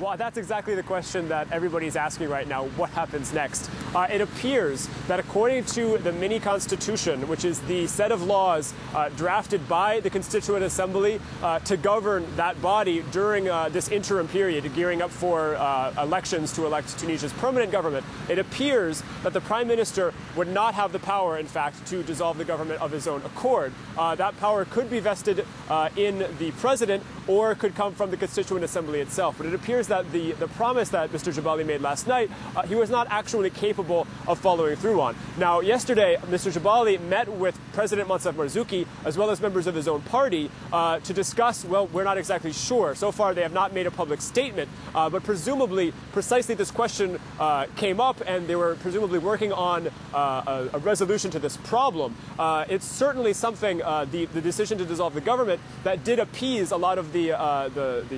Well, that's exactly the question that everybody's asking right now. What happens next? It appears that according to the mini constitution, which is the set of laws drafted by the Constituent Assembly to govern that body during this interim period, gearing up for elections to elect Tunisia's permanent government, it appears that the Prime Minister would not have the power, in fact, to dissolve the government of his own accord. That power could be vested in the President or could come from the Constituent Assembly itself. But it appears that the promise that Mr. Jebali made last night, he was not actually capable of following through on. Now, yesterday, Mr. Jebali met with President Monsef Marzouki, as well as members of his own party, to discuss, well, we're not exactly sure. So far, they have not made a public statement, but presumably, precisely this question came up, and they were presumably working on a resolution to this problem. It's certainly something, the decision to dissolve the government, that did appease a lot of the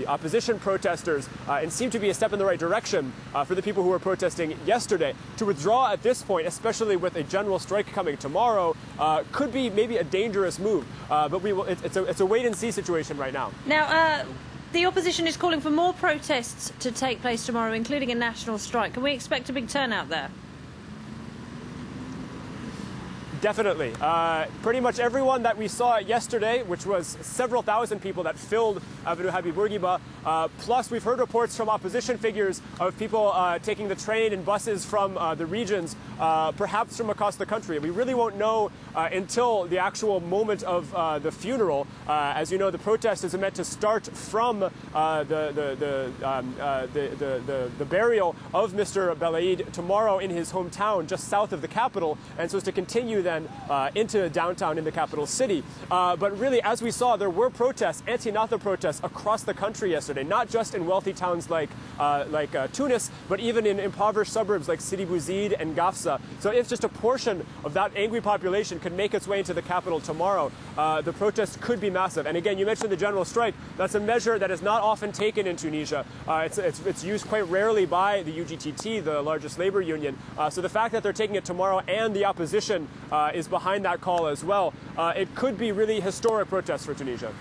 opposition protesters and seemed to be a step in the right direction for the people who were protesting yesterday. To withdraw at this point, especially with a general strike coming tomorrow, could be maybe a dangerous move. But it's a wait-and-see situation right now. Now, the opposition is calling for more protests to take place tomorrow, including a national strike. Can we expect a big turnout there? Definitely. Pretty much everyone that we saw yesterday, which was several thousand people that filled Avenue Habib Bourguiba, plus we've heard reports from opposition figures of people taking the train and buses from the regions, perhaps from across the country. We really won't know until the actual moment of the funeral. As you know, the protest is meant to start from the burial of Mr. Belaid tomorrow in his hometown, just south of the capital, and so as to continue then into downtown in the capital city. But really, as we saw, there were protests, anti-Nahda protests across the country yesterday, not just in wealthy towns like Tunis, but even in impoverished suburbs like Sidi Bouzid and Gafsa. So if just a portion of that angry population could make its way into the capital tomorrow, the protests could be massive. And again, you mentioned the general strike. That's a measure that is not often taken in Tunisia. It's used quite rarely by the UGTT, the largest labor union. So the fact that they're taking it tomorrow and the opposition is behind that call as well, it could be really historic protests for Tunisia.